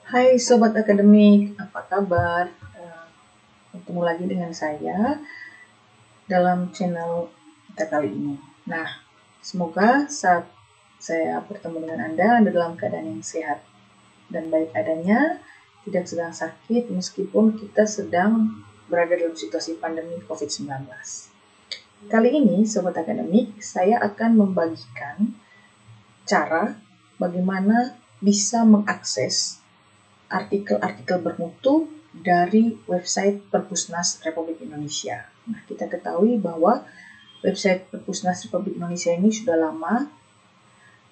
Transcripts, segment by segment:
Hai Sobat Akademik, apa kabar? Ketemu lagi dengan saya dalam channel kita kali ini. Nah, semoga saat saya bertemu dengan Anda dalam keadaan yang sehat dan baik adanya, tidak sedang sakit meskipun kita sedang berada dalam situasi pandemi COVID-19. Kali ini, Sobat Akademik, saya akan membagikan cara bagaimana bisa mengakses artikel-artikel bermutu dari website Perpusnas Republik Indonesia. Nah, kita ketahui bahwa website Perpusnas Republik Indonesia ini sudah lama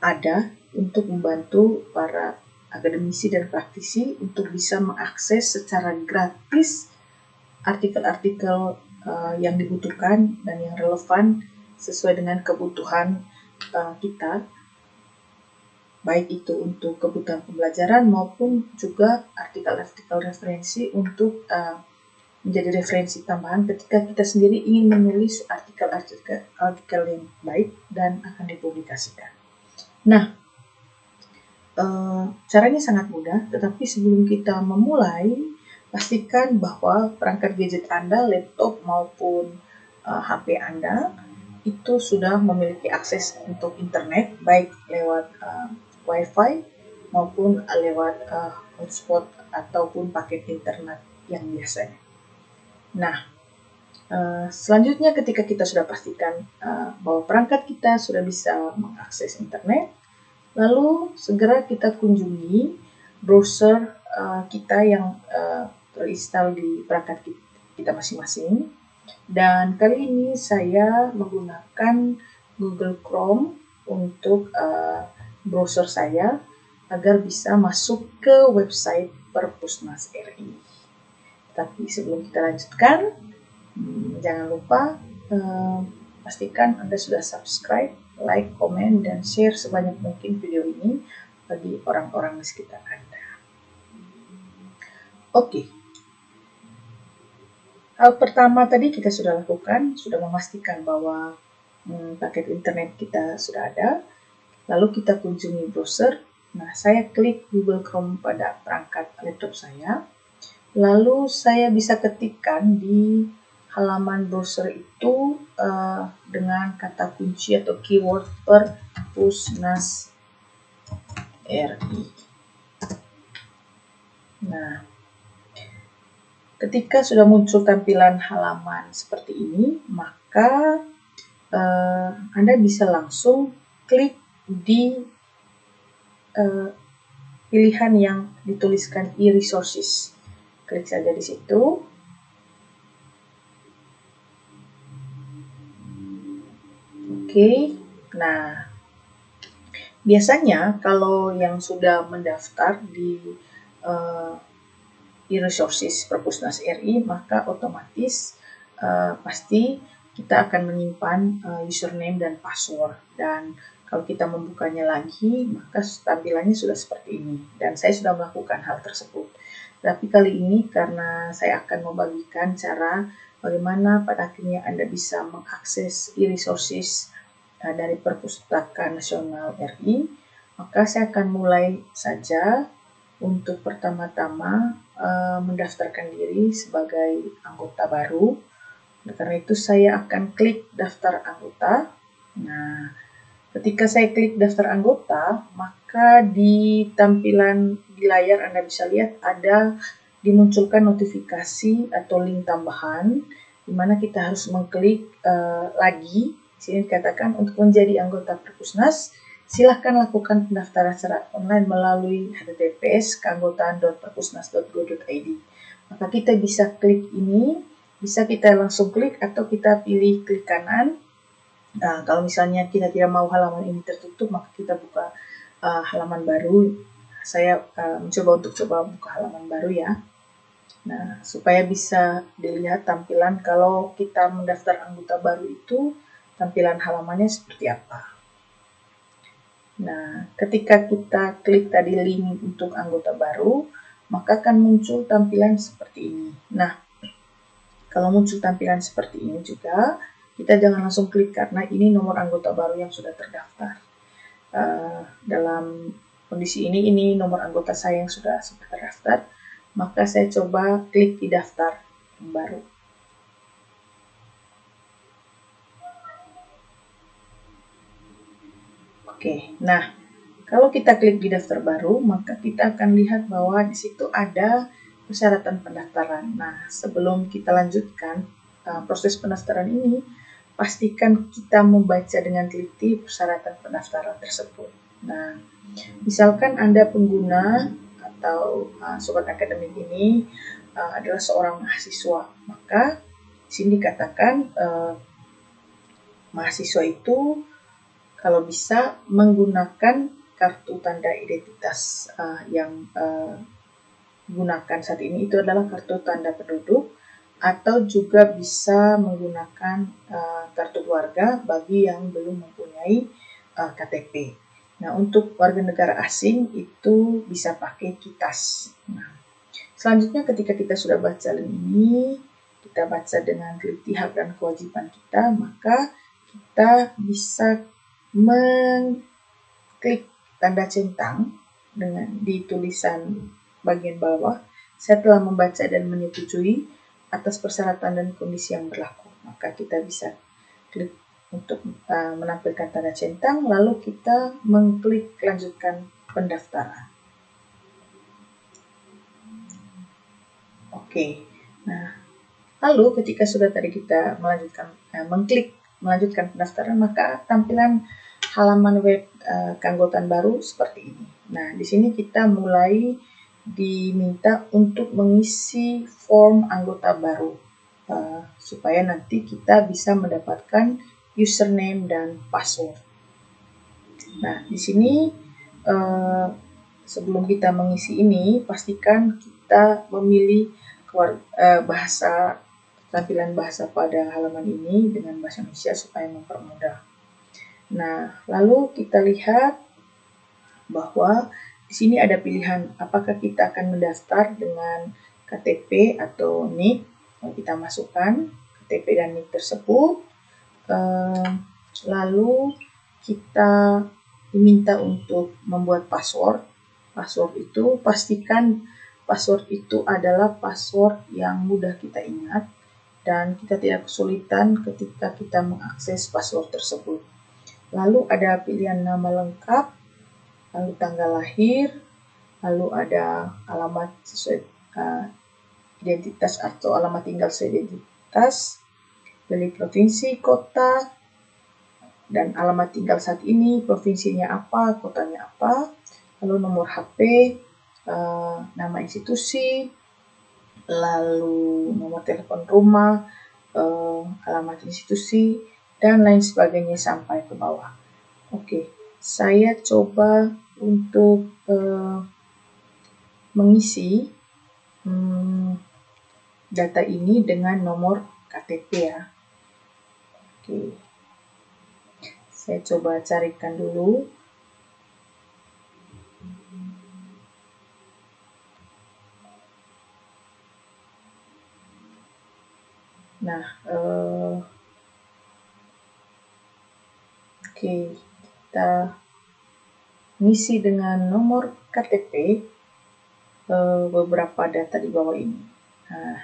ada untuk membantu para akademisi dan praktisi untuk bisa mengakses secara gratis artikel-artikel yang dibutuhkan dan yang relevan sesuai dengan kebutuhan kita, baik itu untuk kebutuhan pembelajaran maupun juga artikel-artikel referensi untuk menjadi referensi tambahan ketika kita sendiri ingin menulis artikel yang baik dan akan dipublikasikan. Nah, caranya sangat mudah, tetapi sebelum kita memulai, pastikan bahwa perangkat gadget Anda, laptop maupun HP Anda itu sudah memiliki akses untuk internet, baik lewat Wi-Fi maupun lewat hotspot ataupun paket internet yang biasanya. Nah, selanjutnya ketika kita sudah pastikan bahwa perangkat kita sudah bisa mengakses internet, lalu segera kita kunjungi browser kita yang terinstall di perangkat kita masing-masing. Dan kali ini saya menggunakan Google Chrome untuk browser saya agar bisa masuk ke website Perpusnas RI. Tapi sebelum kita lanjutkan, jangan lupa pastikan Anda sudah subscribe, like, komen, dan share sebanyak mungkin video ini bagi orang-orang di sekitar Anda. Oke. Hal pertama tadi kita sudah lakukan, sudah memastikan bahwa paket internet kita sudah ada. Lalu kita kunjungi browser. Nah, saya klik Google Chrome pada perangkat laptop saya. Lalu saya bisa ketikkan di halaman browser itu dengan kata kunci atau keyword Perpusnas RI. Nah, ketika sudah muncul tampilan halaman seperti ini, maka Anda bisa langsung klik di pilihan yang dituliskan e-resources. Klik saja di situ. Oke, nah biasanya kalau yang sudah mendaftar di e-resources Perpusnas RI, maka otomatis pasti kita akan menyimpan username dan password, dan kalau kita membukanya lagi maka tampilannya sudah seperti ini, dan saya sudah melakukan hal tersebut. Tapi kali ini karena saya akan membagikan cara bagaimana pada akhirnya Anda bisa mengakses e-resources dari Perpustakaan Nasional RI, maka saya akan mulai saja untuk pertama-tama mendaftarkan diri sebagai anggota baru. Karena itu saya akan klik daftar anggota. Nah, ketika saya klik daftar anggota, maka di tampilan di layar Anda bisa lihat ada dimunculkan notifikasi atau link tambahan, di mana kita harus mengklik lagi. Di sini dikatakan untuk menjadi anggota Perpusnas, silahkan lakukan pendaftaran secara online melalui https://keanggotaan.perpusnas.go.id. Maka kita bisa klik ini, bisa kita langsung klik atau kita pilih klik kanan. Nah, kalau misalnya kita tidak mau halaman ini tertutup, maka kita buka halaman baru. Saya mencoba untuk buka halaman baru ya. Nah, supaya bisa dilihat tampilan kalau kita mendaftar anggota baru itu, tampilan halamannya seperti apa. Nah, ketika kita klik tadi link untuk anggota baru, maka akan muncul tampilan seperti ini. Nah, kalau muncul tampilan seperti ini juga, kita jangan langsung klik karena ini nomor anggota baru yang sudah terdaftar dalam kondisi ini nomor anggota saya yang sudah terdaftar, maka saya coba klik di daftar yang baru. Oke, nah kalau kita klik di daftar baru, maka kita akan lihat bahwa di situ ada persyaratan pendaftaran. Nah, sebelum kita lanjutkan proses pendaftaran ini, pastikan kita membaca dengan teliti persyaratan pendaftaran tersebut. Nah, misalkan Anda pengguna atau sobat akademik ini adalah seorang mahasiswa, maka di sini dikatakan mahasiswa itu kalau bisa menggunakan kartu tanda identitas yang gunakan saat ini itu adalah kartu tanda penduduk, atau juga bisa menggunakan kartu keluarga bagi yang belum mempunyai KTP. Nah, untuk warga negara asing itu bisa pakai KITAS. Nah, selanjutnya ketika kita sudah baca ini, kita baca dengan teliti hak dan kewajiban kita, maka kita bisa mengklik tanda centang dengan di tulisan bagian bawah, saya telah membaca dan menyetujui atas persyaratan dan kondisi yang berlaku. Maka kita bisa klik untuk menampilkan tanda centang, lalu kita mengklik lanjutkan pendaftaran. Oke, nah lalu ketika sudah tadi kita mengklik melanjutkan pendaftaran, maka tampilan halaman web keanggotaan baru seperti ini. Nah, di sini kita mulai diminta untuk mengisi form anggota baru supaya nanti kita bisa mendapatkan username dan password. Nah, di sini sebelum kita mengisi ini, pastikan kita memilih tampilan bahasa pada halaman ini dengan bahasa Indonesia supaya mempermudah. Nah, lalu kita lihat bahwa di sini ada pilihan apakah kita akan mendaftar dengan KTP atau NIK. Kita masukkan KTP dan NIK tersebut. Lalu kita diminta untuk membuat password. Password itu pastikan password itu adalah password yang mudah kita ingat dan kita tidak kesulitan ketika kita mengakses password tersebut. Lalu ada pilihan nama lengkap, lalu tanggal lahir, lalu ada alamat sesuai identitas atau alamat tinggal sesuai identitas, pilih provinsi, kota, dan alamat tinggal saat ini, provinsinya apa, kotanya apa, lalu nomor HP, nama institusi, lalu nomor telepon rumah, alamat institusi, dan lain sebagainya sampai ke bawah. Oke, saya coba untuk mengisi data ini dengan nomor KTP ya. Oke, saya coba carikan dulu. Nah, oke, kita ngisi dengan nomor KTP beberapa data di bawah ini. Nah,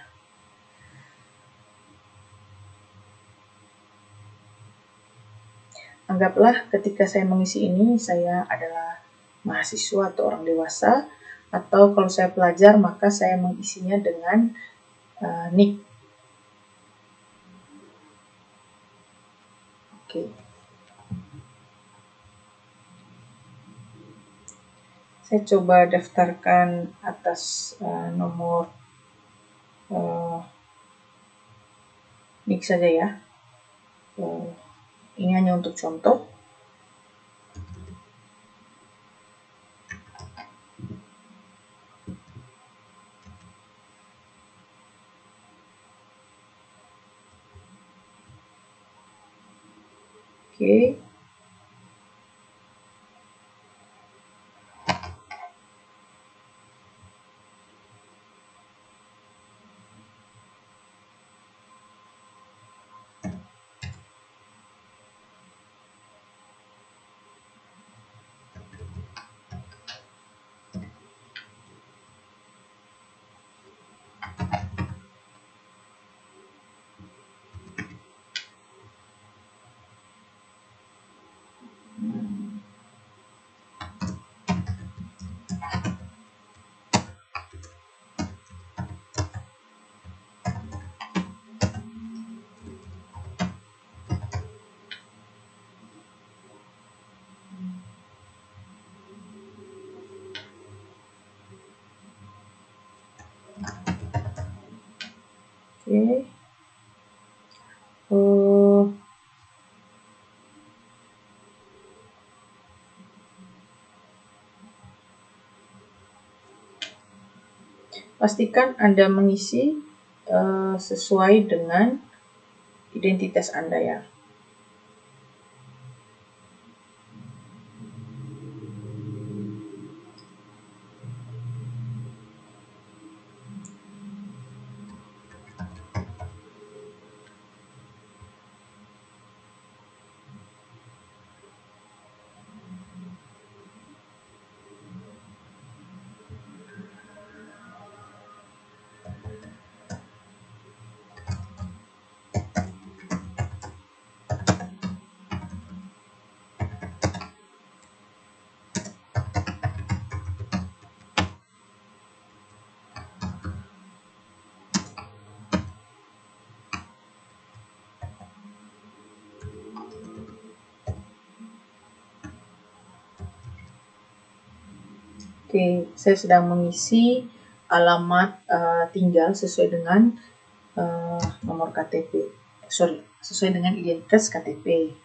anggaplah ketika saya mengisi ini, saya adalah mahasiswa atau orang dewasa, atau kalau saya pelajar, maka saya mengisinya dengan NIK. Oke. Saya coba daftarkan atas nomor NIK saja ya. Ini hanya untuk contoh. Oke. Oke. Pastikan Anda mengisi sesuai dengan identitas Anda ya. Oke, saya sedang mengisi alamat tinggal sesuai dengan nomor KTP. Sesuai dengan identitas KTP.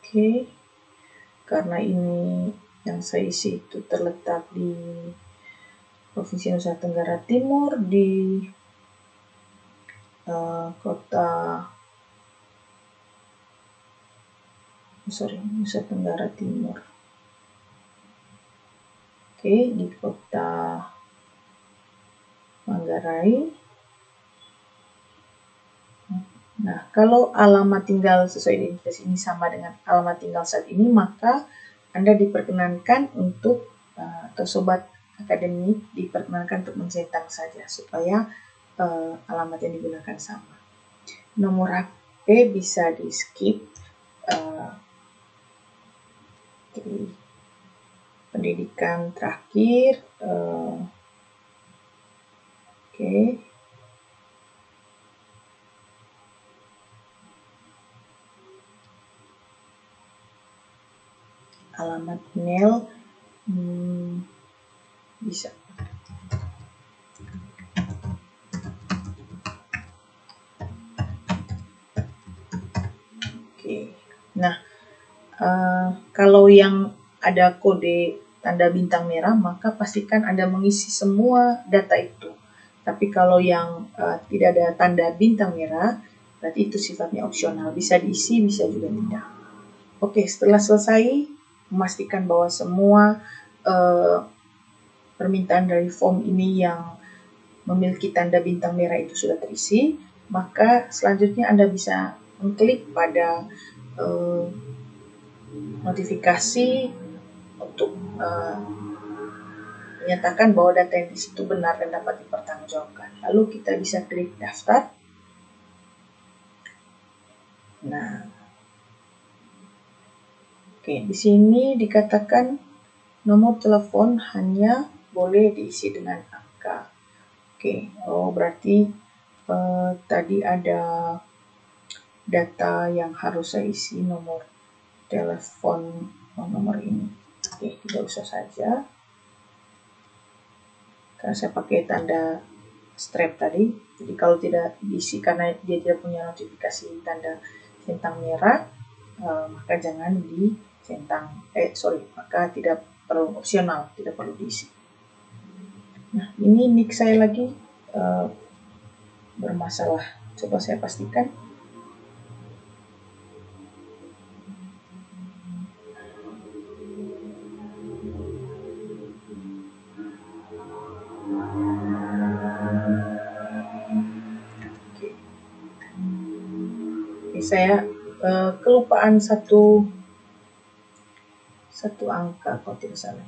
Oke, karena ini yang saya isi itu terletak di Provinsi Nusa Tenggara Timur di Nusa Tenggara Timur. Oke, di kota Manggarai. Nah, kalau alamat tinggal sesuai identitas ini sama dengan alamat tinggal saat ini, maka Anda diperkenankan untuk atau sobat akademik diperkenankan untuk mencetak saja supaya alamat yang digunakan sama. Nomor HP bisa di skip. Pendidikan terakhir. Alamat email bisa. Nah, kalau yang ada kode tanda bintang merah, maka pastikan Anda mengisi semua data itu. Tapi kalau yang tidak ada tanda bintang merah, berarti itu sifatnya opsional. Bisa diisi, bisa juga tidak. Oke, setelah selesai, memastikan bahwa semua permintaan dari form ini yang memiliki tanda bintang merah itu sudah terisi, maka selanjutnya Anda bisa mengklik pada notifikasi untuk menyatakan bahwa data yang di situ benar dan dapat dipertanggungjawabkan. Lalu kita bisa klik daftar. Nah, oke, di sini dikatakan nomor telepon hanya boleh diisi dengan angka. Oke, berarti tadi ada data yang harus saya isi, nomor telepon nomor ini. Oke, tidak usah saja. Karena saya pakai tanda strap tadi, jadi kalau tidak diisi karena dia tidak punya notifikasi tanda centang merah, maka jangan maka tidak perlu, opsional, tidak perlu diisi. Nah, ini nick saya lagi bermasalah, coba saya pastikan. Saya kelupaan satu angka kalau tidak salah.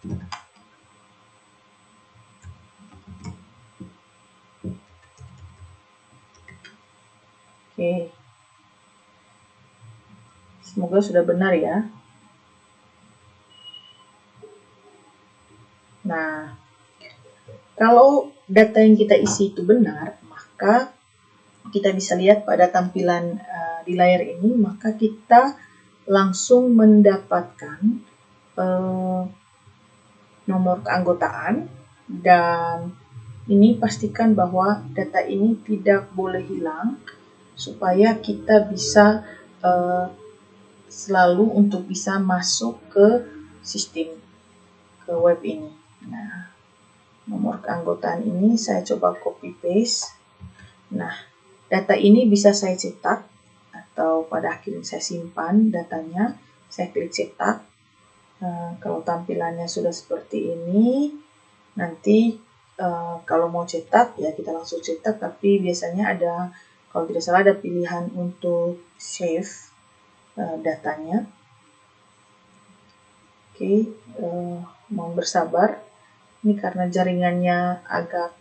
Oke, semoga sudah benar ya. Nah, kalau data yang kita isi itu benar, maka kita bisa lihat pada tampilan di layar ini, maka kita langsung mendapatkan nomor keanggotaan, dan ini pastikan bahwa data ini tidak boleh hilang supaya kita bisa selalu untuk bisa masuk ke sistem, ke web ini. Nah, nomor keanggotaan ini saya coba copy paste. Nah, data ini bisa saya cetak atau pada akhirnya saya simpan datanya. Saya klik cetak. Kalau tampilannya sudah seperti ini, nanti kalau mau cetak ya kita langsung cetak, tapi biasanya ada, kalau tidak salah ada pilihan untuk save datanya. Oke, mohon bersabar. Ini karena jaringannya agak,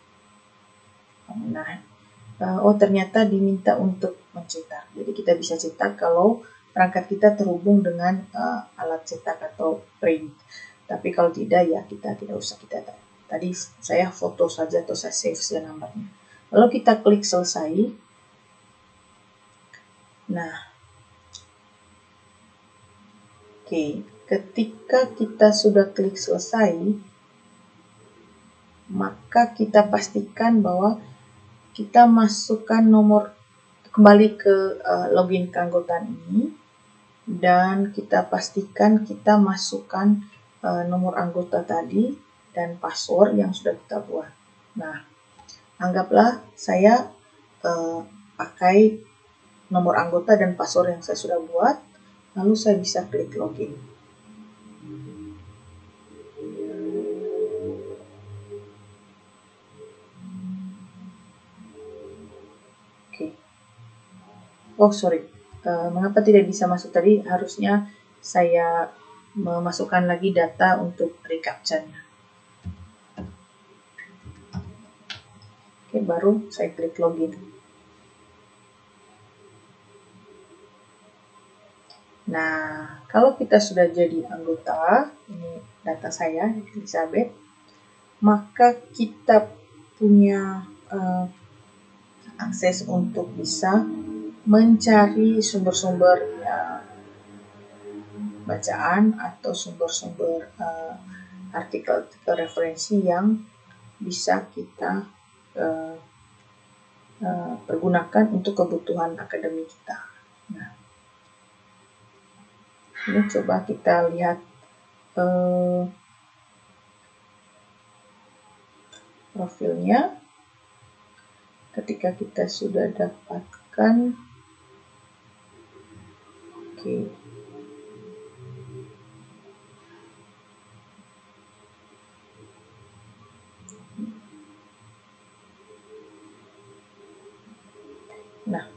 ternyata diminta untuk mencetak. Jadi kita bisa cetak kalau perangkat kita terhubung dengan alat cetak atau print. Tapi kalau tidak ya kita tidak usah, kita tadi saya foto saja atau saya save saja nomornya. Lalu kita klik selesai. Nah, oke, ketika kita sudah klik selesai, maka kita pastikan bahwa kita masukkan nomor kembali ke login keanggotaan ini, dan kita pastikan kita masukkan nomor anggota tadi dan password yang sudah kita buat. Nah, anggaplah saya pakai nomor anggota dan password yang saya sudah buat, lalu saya bisa klik login. Oke. Oh, sorry. Mengapa tidak bisa masuk tadi? Harusnya saya memasukkan lagi data untuk recaptcha-nya. Oke, baru saya klik login. Nah, kalau kita sudah jadi anggota, ini data saya, Elizabeth, maka kita punya akses untuk bisa mencari sumber-sumber bacaan atau sumber-sumber artikel referensi yang bisa kita pergunakan untuk kebutuhan akademik kita. Nah, ini coba kita lihat profilnya. Ketika kita sudah dapatkan, oke. Nah,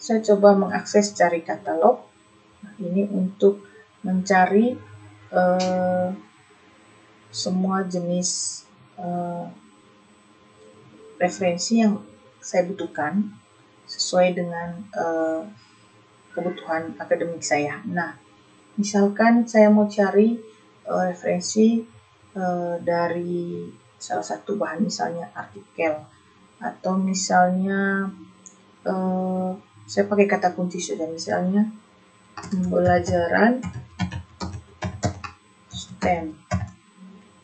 saya coba mengakses cari katalog. Nah, ini untuk mencari semua jenis referensi yang saya butuhkan sesuai dengan kebutuhan akademik saya. Nah, misalkan saya mau cari referensi dari salah satu bahan, misalnya artikel, atau misalnya saya pakai kata kunci saja, misalnya pembelajaran STEM.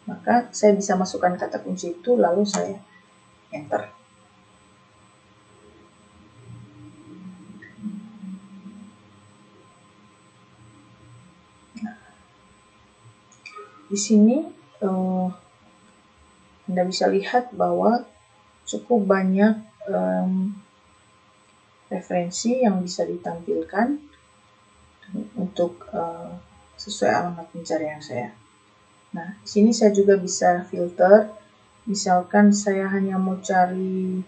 Maka saya bisa masukkan kata kunci itu, lalu saya enter. Nah, di sini Anda bisa lihat bahwa cukup banyak referensi yang bisa ditampilkan untuk sesuai alamat pencarian saya. Nah, di sini saya juga bisa filter. Misalkan saya hanya mau cari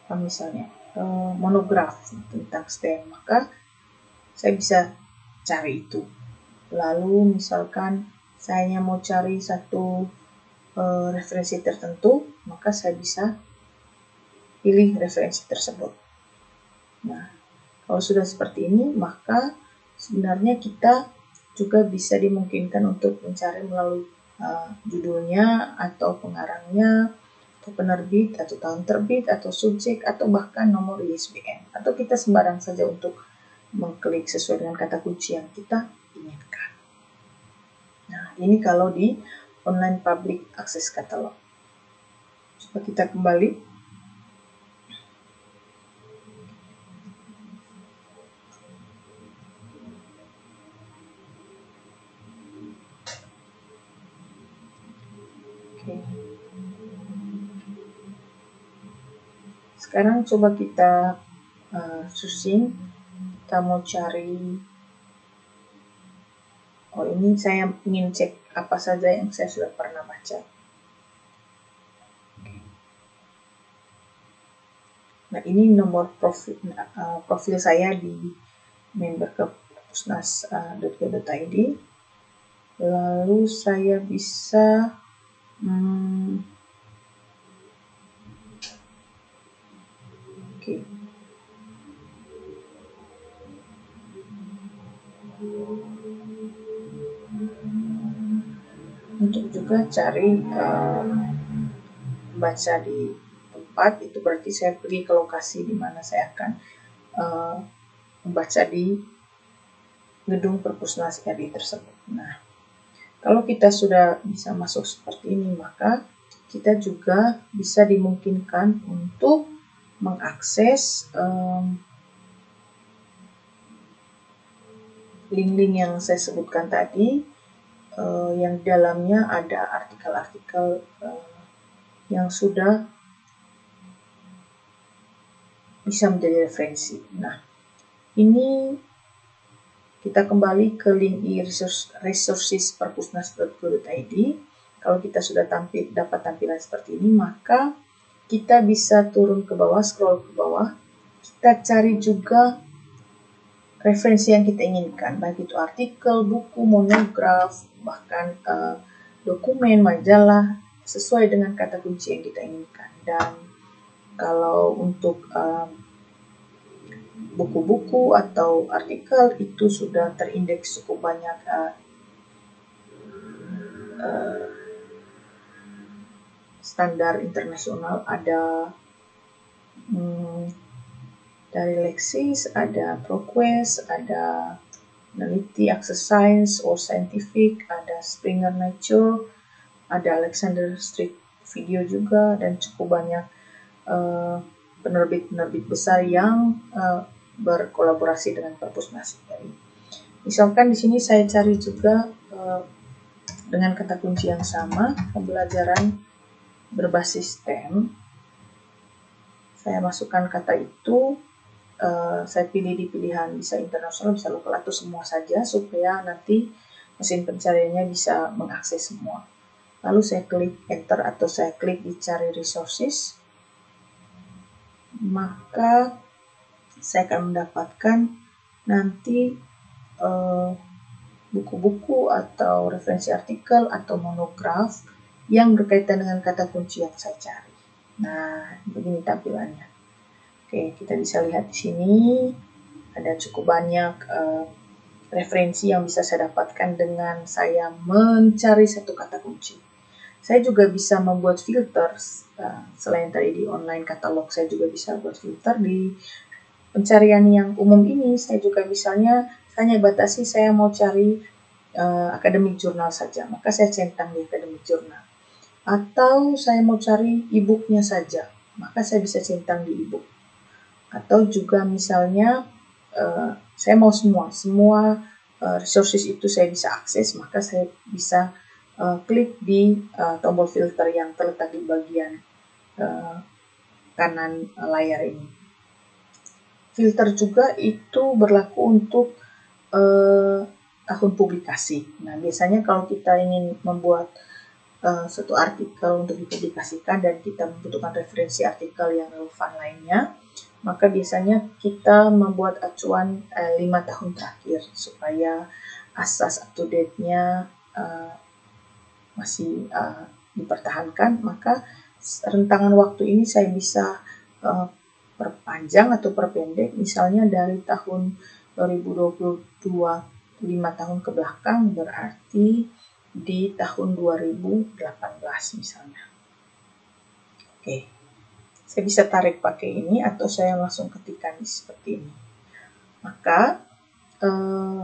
apa misalnya monograf tentang STEM, maka saya bisa cari itu. Lalu misalkan saya mau cari satu referensi tertentu, maka saya bisa pilih referensi tersebut. Nah, kalau sudah seperti ini, maka sebenarnya kita juga bisa dimungkinkan untuk mencari melalui judulnya atau pengarangnya, atau penerbit, atau tahun terbit, atau subjek, atau bahkan nomor ISBN. Atau kita sembarang saja untuk mengklik sesuai dengan kata kunci yang kita inginkan. Nah, ini kalau di online public access catalog. Coba kita kembali. Oke. Sekarang coba kita searching. Kita mau cari, ini saya ingin cek apa saja yang saya sudah pernah baca. Nah, ini nomor profil saya di member.kepusnas.go.id. Lalu saya bisa untuk juga cari baca di tempat, itu berarti saya pergi ke lokasi di mana saya akan membaca di gedung Perpusnas RI tersebut. Nah, kalau kita sudah bisa masuk seperti ini, maka kita juga bisa dimungkinkan untuk mengakses link-link yang saya sebutkan tadi, yang di dalamnya ada artikel-artikel yang sudah bisa menjadi referensi. Nah, ini kita kembali ke link resources perpusnas.go.id. Kalau kita sudah dapat tampilan seperti ini, maka kita bisa turun ke bawah, scroll ke bawah. Kita cari juga referensi yang kita inginkan, baik itu artikel, buku, monograf, bahkan dokumen, majalah, sesuai dengan kata kunci yang kita inginkan. Dan kalau untuk buku-buku atau artikel itu sudah terindeks cukup banyak standar internasional, ada dari Lexis, ada ProQuest, ada Analytic, Access Science or Scientific, ada Springer Nature, ada Alexander Street Video juga, dan cukup banyak penerbit-penerbit besar yang berkolaborasi dengan Perpusnas RI. Misalkan di sini saya cari juga dengan kata kunci yang sama, pembelajaran berbasis STEM. Saya masukkan kata itu, saya pilih di pilihan bisa internasional, bisa lokal, atau semua saja, supaya nanti mesin pencariannya bisa mengakses semua. Lalu saya klik enter atau saya klik di cari resources, maka saya akan mendapatkan nanti buku-buku atau referensi artikel atau monograf yang berkaitan dengan kata kunci yang saya cari. Nah, begini tampilannya. Oke, kita bisa lihat di sini ada cukup banyak referensi yang bisa saya dapatkan dengan saya mencari satu kata kunci. Saya juga bisa membuat filter, selain tadi di online katalog, saya juga bisa buat filter di pencarian yang umum ini. Saya juga misalnya hanya batasi saya mau cari academic journal saja, maka saya centang di academic journal. Atau saya mau cari e-booknya saja, maka saya bisa centang di e-book. Atau juga misalnya saya mau semua resources itu saya bisa akses, maka saya bisa klik di tombol filter yang terletak di bagian kanan layar ini. Filter juga itu berlaku untuk tahun publikasi. Nah, biasanya kalau kita ingin membuat suatu artikel untuk dipublikasikan dan kita membutuhkan referensi artikel yang relevan lainnya, maka biasanya kita membuat acuan 5 tahun terakhir supaya asas up to date-nya masih dipertahankan. Maka rentangan waktu ini saya bisa perpanjang atau perpendek, misalnya dari tahun 2022 5 tahun ke belakang, berarti di tahun 2018 misalnya. Oke, saya bisa tarik pakai ini atau saya langsung ketikkan seperti ini. Maka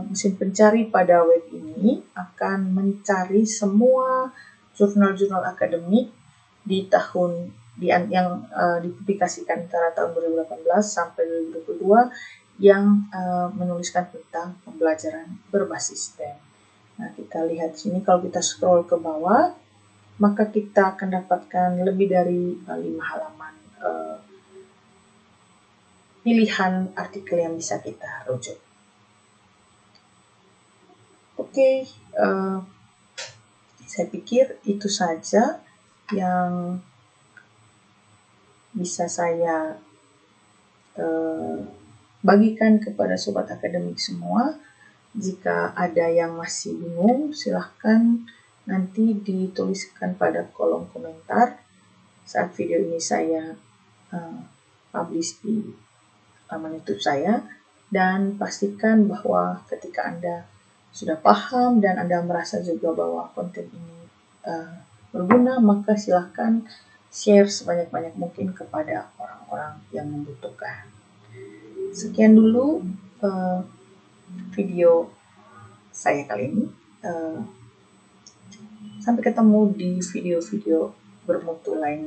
mesin pencari pada web ini akan mencari semua jurnal-jurnal akademik di tahun yang dipublikasikan antara tahun 2018 sampai 2022 yang menuliskan tentang pembelajaran berbasis STEM. Nah, kita lihat sini, kalau kita scroll ke bawah, maka kita akan dapatkan lebih dari 5 halaman pilihan artikel yang bisa kita rujuk. Oke, saya pikir itu saja yang bisa saya bagikan kepada sobat akademik semua. Jika ada yang masih bingung, silahkan nanti dituliskan pada kolom komentar saat video ini saya publish di laman YouTube saya, dan pastikan bahwa ketika Anda sudah paham dan Anda merasa juga bahwa konten ini berguna, maka silahkan share sebanyak-banyak mungkin kepada orang-orang yang membutuhkan. Sekian dulu video saya kali ini. Sampai ketemu di video-video bermutu lain.